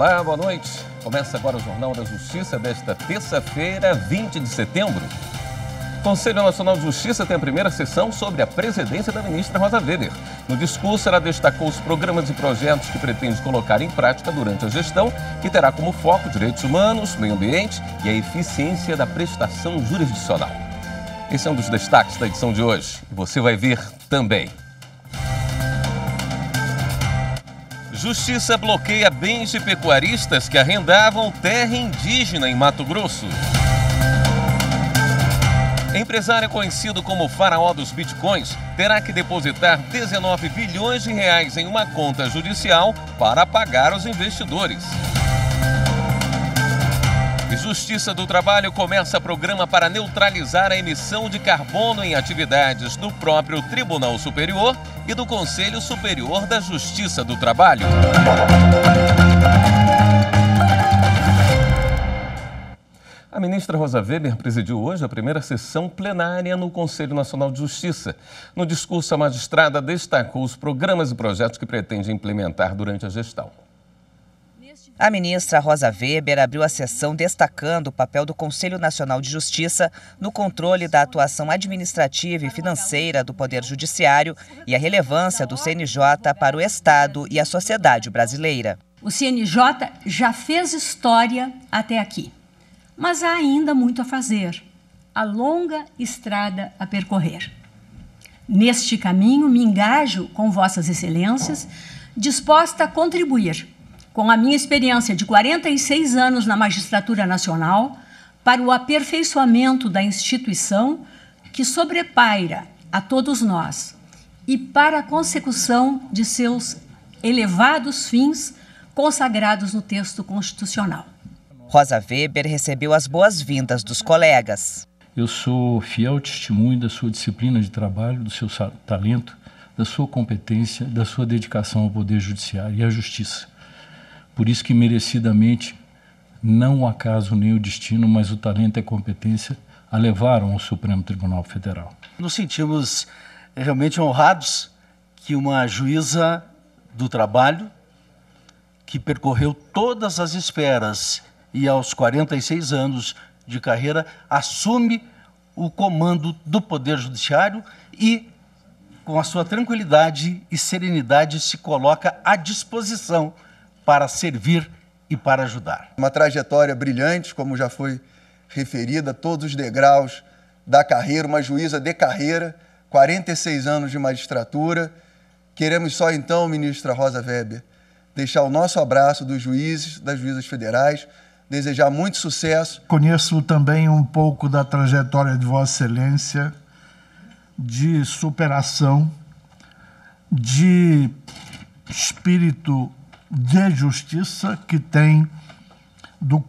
Olá, boa noite. Começa agora o Jornal da Justiça desta terça-feira, 20 de setembro. O Conselho Nacional de Justiça tem a primeira sessão sobre a presidência da ministra Rosa Weber. No discurso, ela destacou os programas e projetos que pretende colocar em prática durante a gestão, que terá como foco direitos humanos, meio ambiente e a eficiência da prestação jurisdicional. Esse é um dos destaques da edição de hoje e você vai ver também. Justiça bloqueia bens de pecuaristas que arrendavam terra indígena em Mato Grosso. Empresário conhecido como faraó dos bitcoins terá que depositar 19 bilhões de reais em uma conta judicial para pagar os investidores. E Justiça do Trabalho começa programa para neutralizar a emissão de carbono em atividades do próprio Tribunal Superior e do Conselho Superior da Justiça do Trabalho. A ministra Rosa Weber presidiu hoje a primeira sessão plenária no Conselho Nacional de Justiça. No discurso, a magistrada destacou os programas e projetos que pretende implementar durante a gestão. A ministra Rosa Weber abriu a sessão destacando o papel do Conselho Nacional de Justiça no controle da atuação administrativa e financeira do Poder Judiciário e a relevância do CNJ para o Estado e a sociedade brasileira. O CNJ já fez história até aqui, mas há ainda muito a fazer, a longa estrada a percorrer. Neste caminho, me engajo com Vossas Excelências, disposta a contribuir com a minha experiência de 46 anos na magistratura nacional, para o aperfeiçoamento da instituição que sobrepaira a todos nós e para a consecução de seus elevados fins consagrados no texto constitucional. Rosa Weber recebeu as boas-vindas dos colegas. Eu sou fiel testemunho da sua disciplina de trabalho, do seu talento, da sua competência, da sua dedicação ao Poder Judiciário e à Justiça. Por isso que merecidamente, não o acaso nem o destino, mas o talento e a competência a levaram ao Supremo Tribunal Federal. Nos sentimos realmente honrados que uma juíza do trabalho, que percorreu todas as esferas e aos 46 anos de carreira, assume o comando do Poder Judiciário e, com a sua tranquilidade e serenidade, se coloca à disposição para servir e para ajudar. Uma trajetória brilhante, como já foi referida, todos os degraus da carreira, uma juíza de carreira, 46 anos de magistratura. Queremos só então, ministra Rosa Weber, deixar o nosso abraço dos juízes, das juízas federais, desejar muito sucesso. Conheço também um pouco da trajetória de Vossa Excelência, de superação, de espírito de justiça que tem, do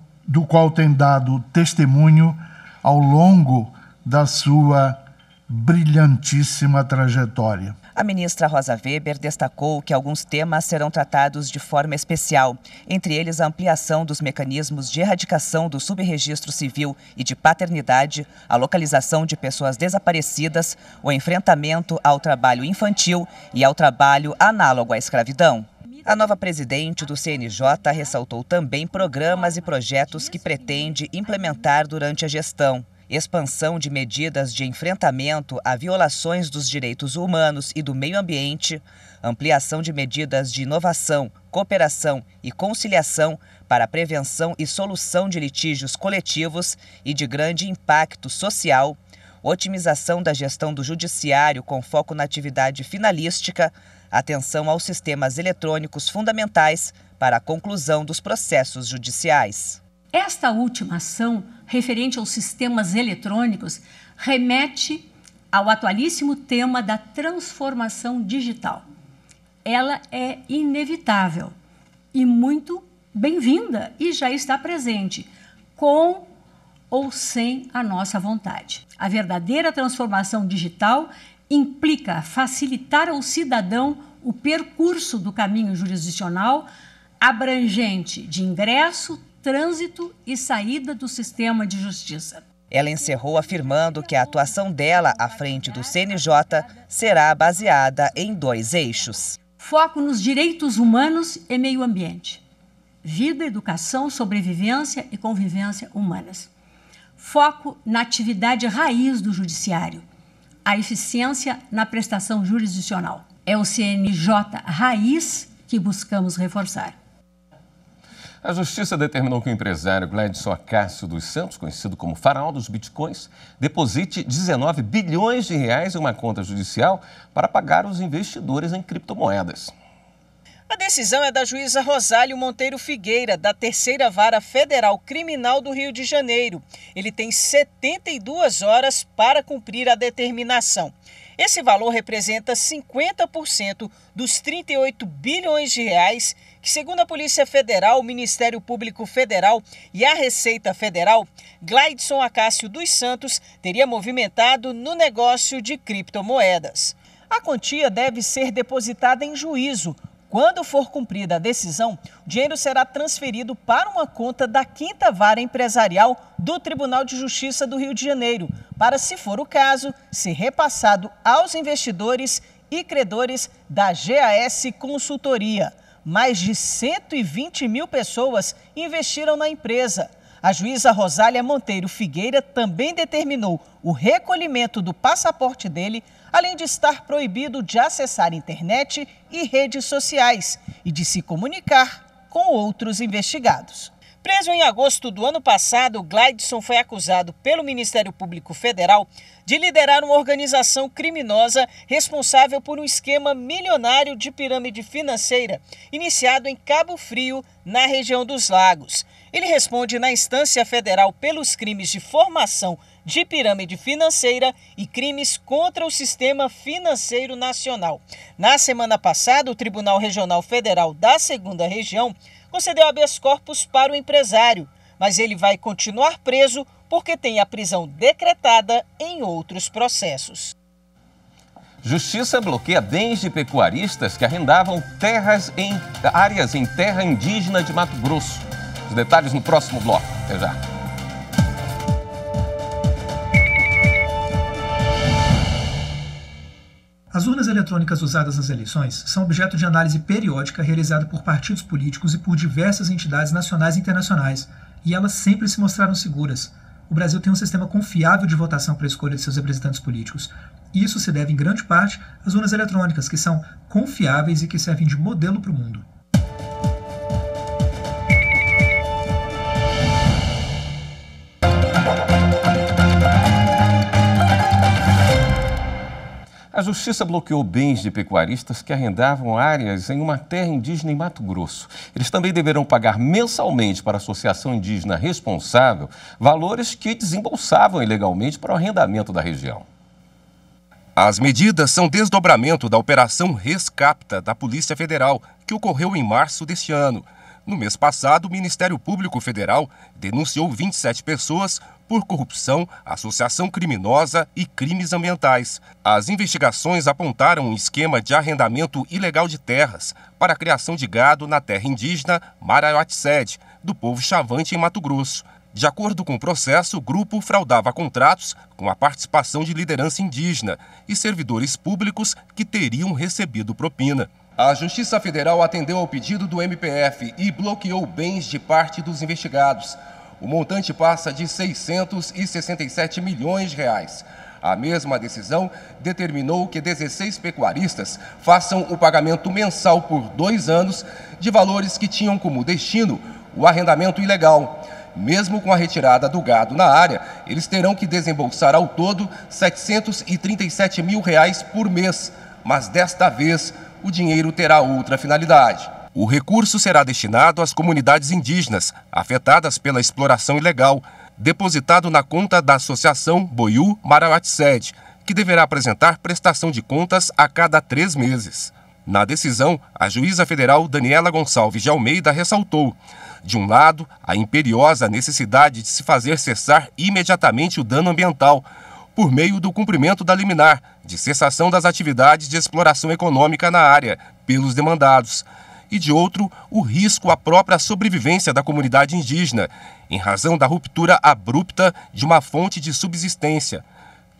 qual tem dado testemunho ao longo da sua brilhantíssima trajetória. A ministra Rosa Weber destacou que alguns temas serão tratados de forma especial, entre eles a ampliação dos mecanismos de erradicação do subregistro civil e de paternidade, a localização de pessoas desaparecidas, o enfrentamento ao trabalho infantil e ao trabalho análogo à escravidão. A nova presidente do CNJ ressaltou também programas e projetos que pretende implementar durante a gestão. Expansão de medidas de enfrentamento a violações dos direitos humanos e do meio ambiente, ampliação de medidas de inovação, cooperação e conciliação para a prevenção e solução de litígios coletivos e de grande impacto social, otimização da gestão do judiciário com foco na atividade finalística, atenção aos sistemas eletrônicos fundamentais para a conclusão dos processos judiciais. Esta última ação, referente aos sistemas eletrônicos, remete ao atualíssimo tema da transformação digital. Ela é inevitável e muito bem-vinda e já está presente, com ou sem a nossa vontade. A verdadeira transformação digital implica facilitar ao cidadão o percurso do caminho jurisdicional abrangente de ingresso, trânsito e saída do sistema de justiça. Ela encerrou afirmando que a atuação dela à frente do CNJ será baseada em 2 eixos. Foco nos direitos humanos e meio ambiente. vida, educação, sobrevivência e convivência humanas. Foco na atividade raiz do judiciário, a eficiência na prestação jurisdicional. É o CNJ raiz que buscamos reforçar. A Justiça determinou que o empresário Glaidson Acácio dos Santos, conhecido como faraó dos bitcoins, deposite 19 bilhões de reais em uma conta judicial para pagar os investidores em criptomoedas. A decisão é da juíza Rosálio Monteiro Figueira, da Terceira Vara Federal Criminal do Rio de Janeiro. Ele tem 72 horas para cumprir a determinação. Esse valor representa 50% dos 38 bilhões de reais que, segundo a Polícia Federal, o Ministério Público Federal e a Receita Federal, Glaidson Acácio dos Santos teria movimentado no negócio de criptomoedas. A quantia deve ser depositada em juízo. Quando for cumprida a decisão, o dinheiro será transferido para uma conta da 5ª Vara Empresarial do Tribunal de Justiça do Rio de Janeiro, para, se for o caso, ser repassado aos investidores e credores da GAS Consultoria. Mais de 120 mil pessoas investiram na empresa. A juíza Rosália Monteiro Figueira também determinou o recolhimento do passaporte dele, além de estar proibido de acessar internet e redes sociais e de se comunicar com outros investigados. Preso em agosto do ano passado, Glaidson foi acusado pelo Ministério Público Federal de liderar uma organização criminosa responsável por um esquema milionário de pirâmide financeira, iniciado em Cabo Frio, na região dos Lagos. Ele responde na instância federal pelos crimes de formação de pirâmide financeira e crimes contra o sistema financeiro nacional. Na semana passada, o Tribunal Regional Federal da 2ª Região concedeu habeas corpus para o empresário, mas ele vai continuar preso porque tem a prisão decretada em outros processos. Justiça bloqueia bens de pecuaristas que arrendavam áreas em terra indígena de Mato Grosso. Os detalhes no próximo bloco. Até já. As urnas eletrônicas usadas nas eleições são objeto de análise periódica realizada por partidos políticos e por diversas entidades nacionais e internacionais, e elas sempre se mostraram seguras. O Brasil tem um sistema confiável de votação para a escolha de seus representantes políticos. E isso se deve, em grande parte, às urnas eletrônicas, que são confiáveis e que servem de modelo para o mundo. A Justiça bloqueou bens de pecuaristas que arrendavam áreas em uma terra indígena em Mato Grosso. Eles também deverão pagar mensalmente para a associação indígena responsável valores que desembolsavam ilegalmente para o arrendamento da região. As medidas são desdobramento da Operação Rescapta da Polícia Federal, que ocorreu em março deste ano. No mês passado, o Ministério Público Federal denunciou 27 pessoas por corrupção, associação criminosa e crimes ambientais. As investigações apontaram um esquema de arrendamento ilegal de terras para a criação de gado na terra indígena Maraiuaticede, do povo Chavante, em Mato Grosso. De acordo com o processo, o grupo fraudava contratos com a participação de liderança indígena e servidores públicos que teriam recebido propina. A Justiça Federal atendeu ao pedido do MPF e bloqueou bens de parte dos investigados. O montante passa de 667 milhões de reais. A mesma decisão determinou que 16 pecuaristas façam o pagamento mensal por 2 anos de valores que tinham como destino o arrendamento ilegal. Mesmo com a retirada do gado na área, eles terão que desembolsar ao todo R$ 737 mil por mês, mas desta vez o dinheiro terá outra finalidade. O recurso será destinado às comunidades indígenas afetadas pela exploração ilegal, depositado na conta da Associação Boiú Maraiuaticede, que deverá apresentar prestação de contas a cada 3 meses. Na decisão, a juíza federal Daniela Gonçalves de Almeida ressaltou, de um lado, a imperiosa necessidade de se fazer cessar imediatamente o dano ambiental, por meio do cumprimento da liminar de cessação das atividades de exploração econômica na área pelos demandados, e de outro, o risco à própria sobrevivência da comunidade indígena, em razão da ruptura abrupta de uma fonte de subsistência.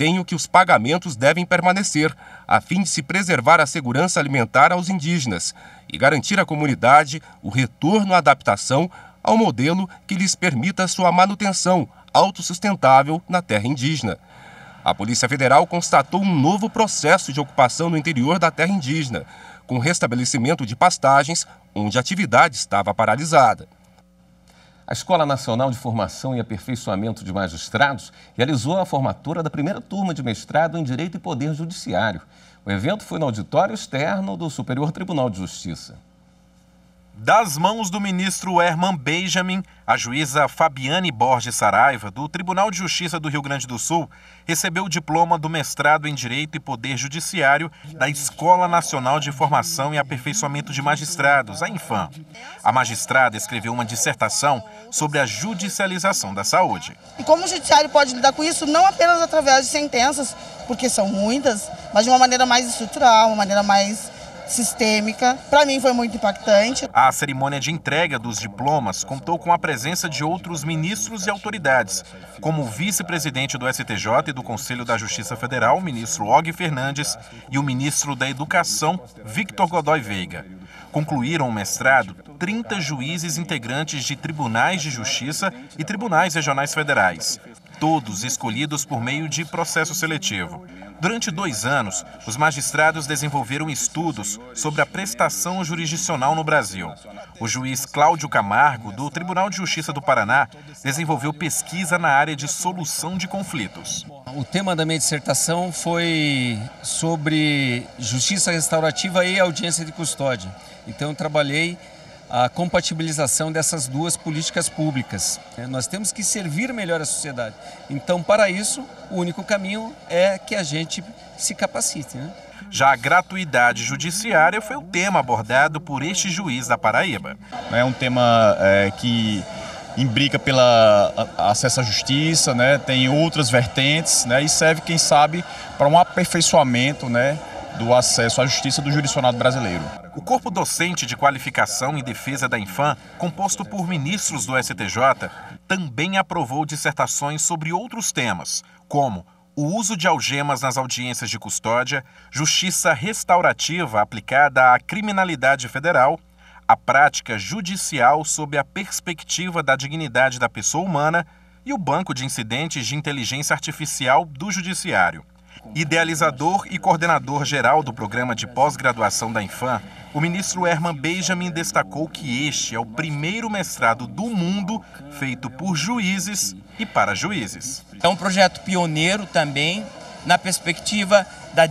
tenho que os pagamentos devem permanecer, a fim de se preservar a segurança alimentar aos indígenas e garantir à comunidade o retorno à adaptação ao modelo que lhes permita sua manutenção autossustentável na terra indígena. A Polícia Federal constatou um novo processo de ocupação no interior da terra indígena, com restabelecimento de pastagens onde a atividade estava paralisada. A Escola Nacional de Formação e Aperfeiçoamento de Magistrados realizou a formatura da primeira turma de mestrado em Direito e Poder Judiciário. O evento foi no auditório externo do Superior Tribunal de Justiça. Das mãos do ministro Herman Benjamin, a juíza Fabiane Borges Saraiva, do Tribunal de Justiça do Rio Grande do Sul, recebeu o diploma do mestrado em Direito e Poder Judiciário da Escola Nacional de Formação e Aperfeiçoamento de Magistrados, a Infam. A magistrada escreveu uma dissertação sobre a judicialização da saúde. E como o judiciário pode lidar com isso, não apenas através de sentenças, porque são muitas, mas de uma maneira mais estrutural, uma maneira mais sistêmica. Para mim foi muito impactante. A cerimônia de entrega dos diplomas contou com a presença de outros ministros e autoridades, como o vice-presidente do STJ e do Conselho da Justiça Federal, o ministro Og Fernandes, e o ministro da Educação, Victor Godoy Veiga. Concluíram o mestrado 30 juízes integrantes de tribunais de justiça e tribunais regionais federais, todos escolhidos por meio de processo seletivo. Durante 2 anos, os magistrados desenvolveram estudos sobre a prestação jurisdicional no Brasil. O juiz Cláudio Camargo, do Tribunal de Justiça do Paraná, desenvolveu pesquisa na área de solução de conflitos. O tema da minha dissertação foi sobre justiça restaurativa e audiência de custódia. Então, eu trabalhei a compatibilização dessas duas políticas públicas. Nós temos que servir melhor a sociedade. Então, para isso, o único caminho é que a gente se capacite, né? Já a gratuidade judiciária foi o tema abordado por este juiz da Paraíba. É um tema que imbrica pelo acesso à justiça, né? Tem outras vertentes, né? E serve, quem sabe, para um aperfeiçoamento, né, do acesso à justiça do jurisdicionado brasileiro. O corpo docente de qualificação em defesa da Infam, composto por ministros do STJ, também aprovou dissertações sobre outros temas, como o uso de algemas nas audiências de custódia, justiça restaurativa aplicada à criminalidade federal, a prática judicial sob a perspectiva da dignidade da pessoa humana e o banco de incidentes de inteligência artificial do Judiciário. Idealizador e coordenador geral do programa de pós-graduação da Infam, o ministro Herman Benjamin destacou que este é o primeiro mestrado do mundo feito por juízes e para juízes. É um projeto pioneiro também na perspectiva da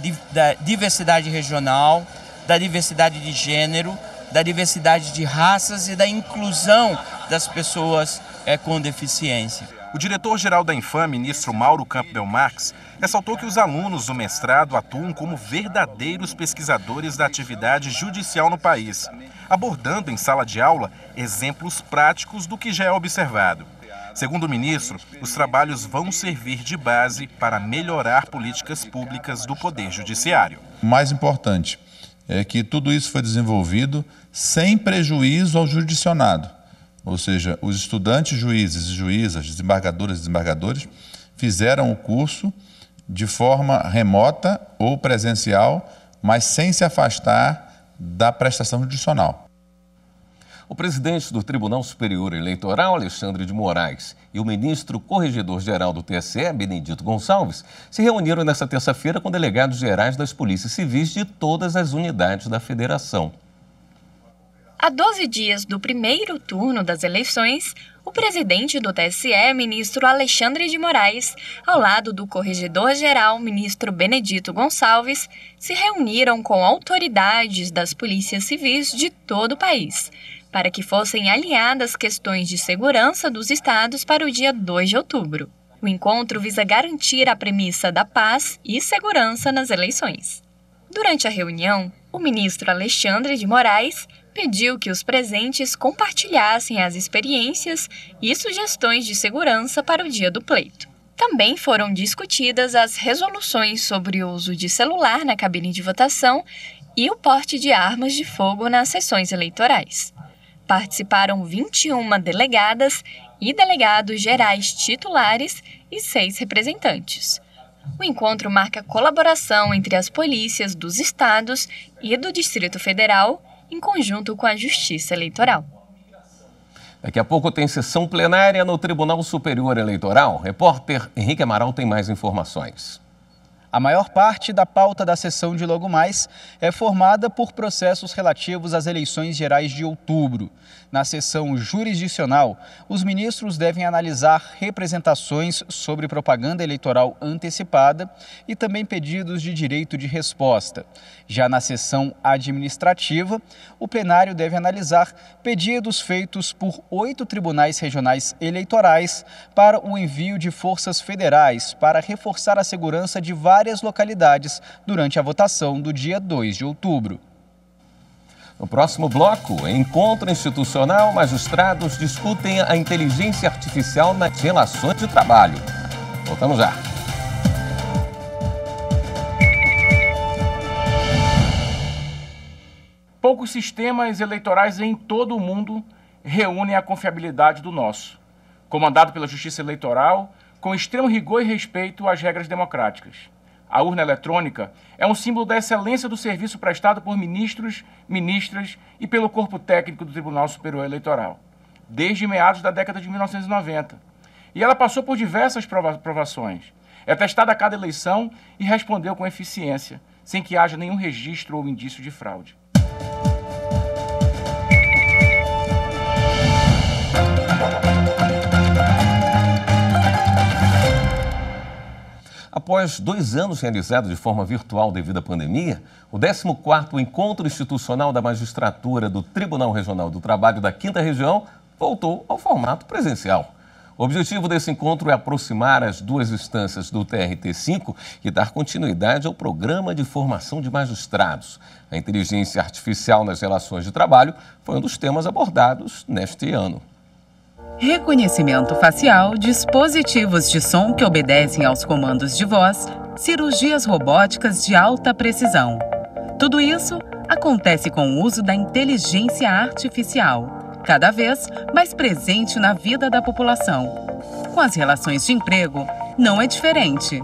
diversidade regional, da diversidade de gênero, da diversidade de raças e da inclusão das pessoas com deficiência. O diretor-geral da Infam, ministro Mauro Campbell Marques, ressaltou que os alunos do mestrado atuam como verdadeiros pesquisadores da atividade judicial no país, abordando em sala de aula exemplos práticos do que já é observado. Segundo o ministro, os trabalhos vão servir de base para melhorar políticas públicas do Poder Judiciário. O mais importante é que tudo isso foi desenvolvido sem prejuízo ao jurisdicionado. Ou seja, os estudantes juízes e juízas, desembargadoras e desembargadores, fizeram o curso de forma remota ou presencial, mas sem se afastar da prestação judicional. O presidente do Tribunal Superior Eleitoral, Alexandre de Moraes, e o ministro corregedor-geral do TSE, Benedito Gonçalves, se reuniram nesta terça-feira com delegados gerais das polícias civis de todas as unidades da federação. Há 12 dias do primeiro turno das eleições, o presidente do TSE, ministro Alexandre de Moraes, ao lado do corregedor-geral, ministro Benedito Gonçalves, se reuniram com autoridades das polícias civis de todo o país, para que fossem alinhadas questões de segurança dos estados para o dia 2 de outubro. O encontro visa garantir a premissa da paz e segurança nas eleições. Durante a reunião, o ministro Alexandre de Moraes pediu que os presentes compartilhassem as experiências e sugestões de segurança para o dia do pleito. Também foram discutidas as resoluções sobre o uso de celular na cabine de votação e o porte de armas de fogo nas sessões eleitorais. Participaram 21 delegadas e delegados gerais titulares e 6 representantes. O encontro marca colaboração entre as polícias dos estados e do Distrito Federal, em conjunto com a Justiça Eleitoral. Daqui a pouco tem sessão plenária no Tribunal Superior Eleitoral. Repórter Henrique Amaral tem mais informações. A maior parte da pauta da sessão de logo mais é formada por processos relativos às eleições gerais de outubro. Na sessão jurisdicional, os ministros devem analisar representações sobre propaganda eleitoral antecipada e também pedidos de direito de resposta. Já na sessão administrativa, o plenário deve analisar pedidos feitos por 8 tribunais regionais eleitorais para o envio de forças federais para reforçar a segurança de várias localidades durante a votação do dia 2 de outubro. No próximo bloco, encontro institucional, magistrados discutem a inteligência artificial nas relações de trabalho. Voltamos já. Poucos sistemas eleitorais em todo o mundo reúnem a confiabilidade do nosso, comandado pela Justiça Eleitoral, com extremo rigor e respeito às regras democráticas. A urna eletrônica é um símbolo da excelência do serviço prestado por ministros, ministras e pelo corpo técnico do Tribunal Superior Eleitoral, desde meados da década de 1990. E ela passou por diversas provações. É testada a cada eleição e respondeu com eficiência, sem que haja nenhum registro ou indício de fraude. Após 2 anos realizados de forma virtual devido à pandemia, o 14º Encontro Institucional da Magistratura do Tribunal Regional do Trabalho da 5ª Região voltou ao formato presencial. O objetivo desse encontro é aproximar as 2 instâncias do TRT5 e dar continuidade ao programa de formação de magistrados. A inteligência artificial nas relações de trabalho foi um dos temas abordados neste ano. Reconhecimento facial, dispositivos de som que obedecem aos comandos de voz, cirurgias robóticas de alta precisão. Tudo isso acontece com o uso da inteligência artificial, cada vez mais presente na vida da população. Com as relações de emprego, não é diferente.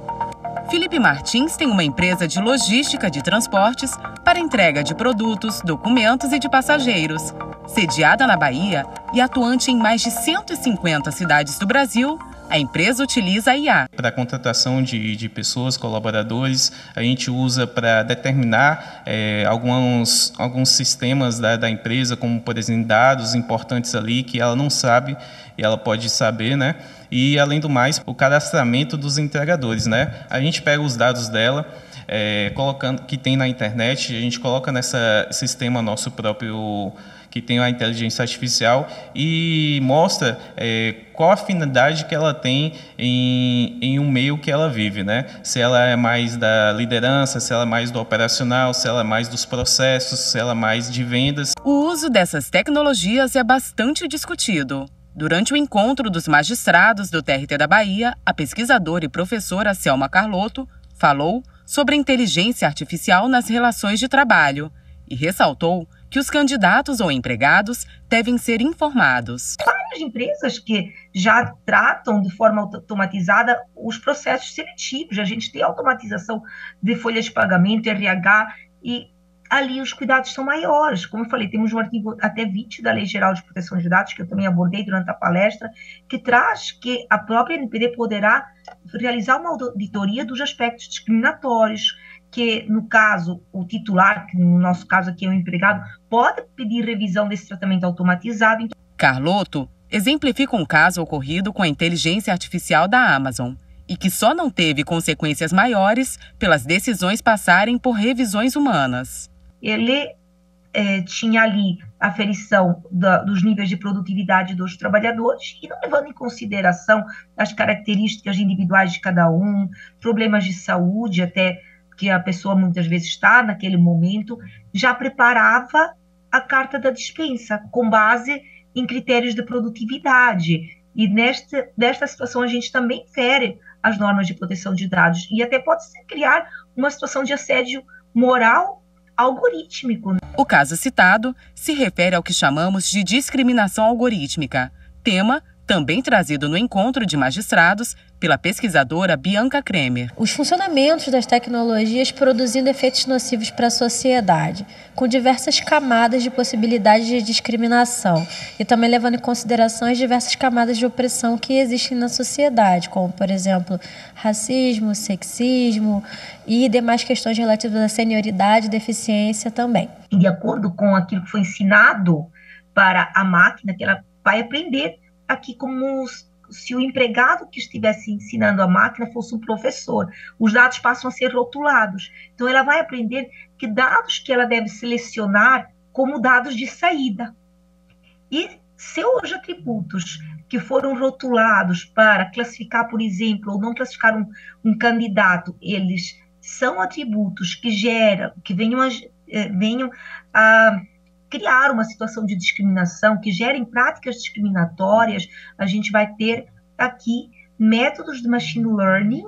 Felipe Martins tem uma empresa de logística de transportes para entrega de produtos, documentos e de passageiros. Sediada na Bahia e atuante em mais de 150 cidades do Brasil, a empresa utiliza a IA. Para a contratação de pessoas, colaboradores, a gente usa para determinar alguns sistemas da empresa, como, por exemplo, dados importantes ali que ela não sabe e ela pode saber, né? E, além do mais, o cadastramento dos entregadores, né? A gente pega os dados dela, colocando, que tem na internet, a gente coloca nesse sistema nosso próprio, que tem a inteligência artificial, e mostra qual a afinidade que ela tem em um meio que ela vive, né? Se ela é mais da liderança, se ela é mais do operacional, se ela é mais dos processos, se ela é mais de vendas. O uso dessas tecnologias é bastante discutido. Durante o encontro dos magistrados do TRT da Bahia, a pesquisadora e professora Selma Carlotto falou sobre a inteligência artificial nas relações de trabalho e ressaltou que os candidatos ou empregados devem ser informados. Várias empresas que já tratam de forma automatizada os processos seletivos. A gente tem automatização de folhas de pagamento, RH, e ali os cuidados são maiores. Como eu falei, temos um artigo até 20 da Lei Geral de Proteção de Dados, que eu também abordei durante a palestra, que traz que a própria NPD poderá realizar uma auditoria dos aspectos discriminatórios, que, no caso, o titular, que no nosso caso aqui é o empregado, pode pedir revisão desse tratamento automatizado. Carlotto exemplifica um caso ocorrido com a inteligência artificial da Amazon e que só não teve consequências maiores pelas decisões passarem por revisões humanas. Ele tinha ali a aferição dos níveis de produtividade dos trabalhadores e não levando em consideração as características individuais de cada um, problemas de saúde, até que a pessoa muitas vezes está naquele momento, já preparava a carta da dispensa com base em critérios de produtividade. E nesta situação a gente também fere as normas de proteção de dados e até pode criar uma situação de assédio moral algorítmico. O caso citado se refere ao que chamamos de discriminação algorítmica, tema também trazido no encontro de magistrados pela pesquisadora Bianca Kremer. Os funcionamentos das tecnologias produzindo efeitos nocivos para a sociedade, com diversas camadas de possibilidades de discriminação e também levando em consideração as diversas camadas de opressão que existem na sociedade, como, por exemplo, racismo, sexismo e demais questões relativas à senioridade e deficiência também. De acordo com aquilo que foi ensinado para a máquina, que ela vai aprender aqui como se o empregado que estivesse ensinando a máquina fosse um professor. Os dados passam a ser rotulados. Então, ela vai aprender que dados que ela deve selecionar como dados de saída. E se os atributos que foram rotulados para classificar, por exemplo, ou não classificar um candidato, eles são atributos que venham a criar uma situação de discriminação, que gerem práticas discriminatórias, a gente vai ter aqui métodos de machine learning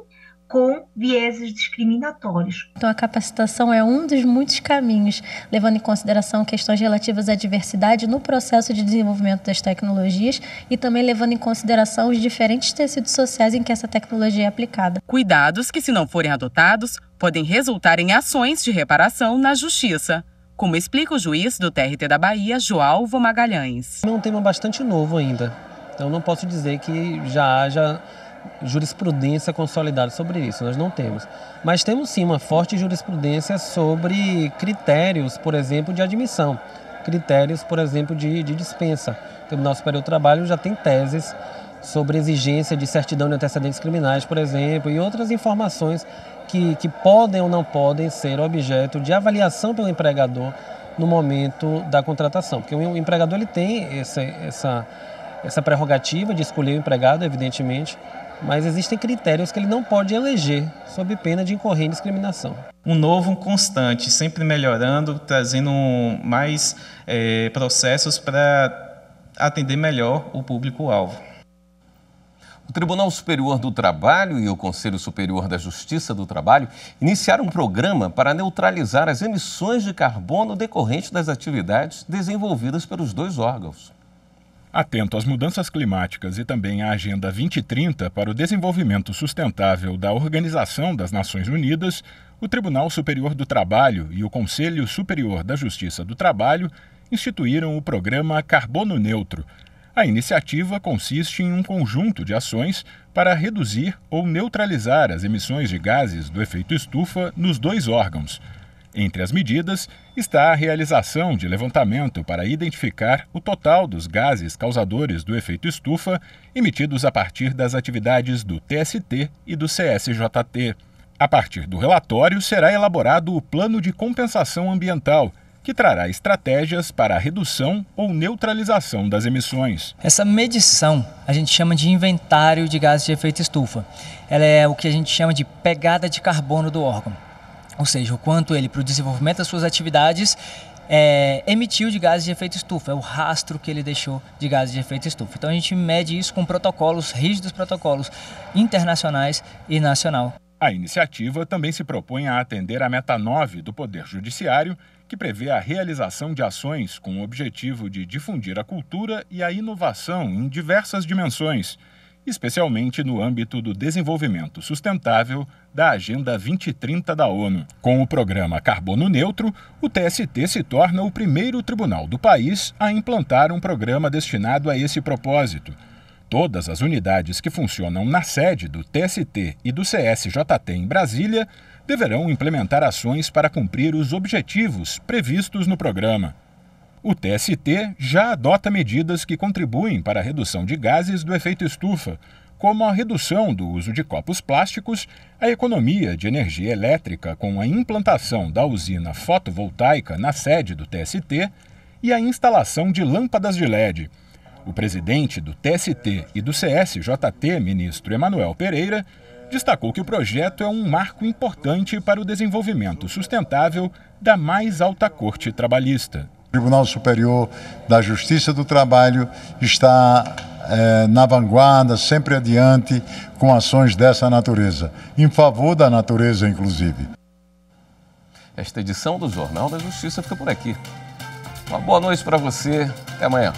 com vieses discriminatórios. Então, a capacitação é um dos muitos caminhos, levando em consideração questões relativas à diversidade no processo de desenvolvimento das tecnologias e também levando em consideração os diferentes tecidos sociais em que essa tecnologia é aplicada. Cuidados que, se não forem adotados, podem resultar em ações de reparação na justiça, como explica o juiz do TRT da Bahia, Joalvo Magalhães. É um tema bastante novo ainda, então não posso dizer que já haja jurisprudência consolidada sobre isso, nós não temos. Mas temos sim uma forte jurisprudência sobre critérios, por exemplo, de admissão, critérios, por exemplo, de dispensa. O Tribunal Superior do Trabalho já tem teses sobre exigência de certidão de antecedentes criminais, por exemplo, e outras informações que podem ou não podem ser objeto de avaliação pelo empregador no momento da contratação. Porque o empregador ele tem essa prerrogativa de escolher o empregado, evidentemente, mas existem critérios que ele não pode eleger sob pena de incorrer em discriminação. Um novo constante, sempre melhorando, trazendo mais processos para atender melhor o público-alvo. O Tribunal Superior do Trabalho e o Conselho Superior da Justiça do Trabalho iniciaram um programa para neutralizar as emissões de carbono decorrentes das atividades desenvolvidas pelos dois órgãos. Atento às mudanças climáticas e também à Agenda 2030 para o desenvolvimento sustentável da Organização das Nações Unidas, o Tribunal Superior do Trabalho e o Conselho Superior da Justiça do Trabalho instituíram o programa Carbono Neutro. A iniciativa consiste em um conjunto de ações para reduzir ou neutralizar as emissões de gases do efeito estufa nos dois órgãos. Entre as medidas está a realização de levantamento para identificar o total dos gases causadores do efeito estufa emitidos a partir das atividades do TST e do CSJT. A partir do relatório será elaborado o Plano de Compensação Ambiental, que trará estratégias para a redução ou neutralização das emissões. Essa medição a gente chama de inventário de gases de efeito estufa. Ela é o que a gente chama de pegada de carbono do órgão, ou seja, o quanto ele, para o desenvolvimento das suas atividades, emitiu de gases de efeito estufa, é o rastro que ele deixou de gases de efeito estufa. Então a gente mede isso com protocolos, rígidos protocolos internacionais e nacional. A iniciativa também se propõe a atender a meta 9 do Poder Judiciário, que prevê a realização de ações com o objetivo de difundir a cultura e a inovação em diversas dimensões, especialmente no âmbito do desenvolvimento sustentável da Agenda 2030 da ONU. Com o programa Carbono Neutro, o TST se torna o primeiro tribunal do país a implantar um programa destinado a esse propósito. Todas as unidades que funcionam na sede do TST e do CSJT em Brasília deverão implementar ações para cumprir os objetivos previstos no programa. O TST já adota medidas que contribuem para a redução de gases do efeito estufa, como a redução do uso de copos plásticos, a economia de energia elétrica com a implantação da usina fotovoltaica na sede do TST e a instalação de lâmpadas de LED. O presidente do TST e do CSJT, ministro Emanuel Pereira, destacou que o projeto é um marco importante para o desenvolvimento sustentável da mais alta corte trabalhista. O Tribunal Superior da Justiça do Trabalho está na vanguarda, sempre adiante, com ações dessa natureza, em favor da natureza, inclusive. Esta edição do Jornal da Justiça fica por aqui. Uma boa noite para você. Até amanhã.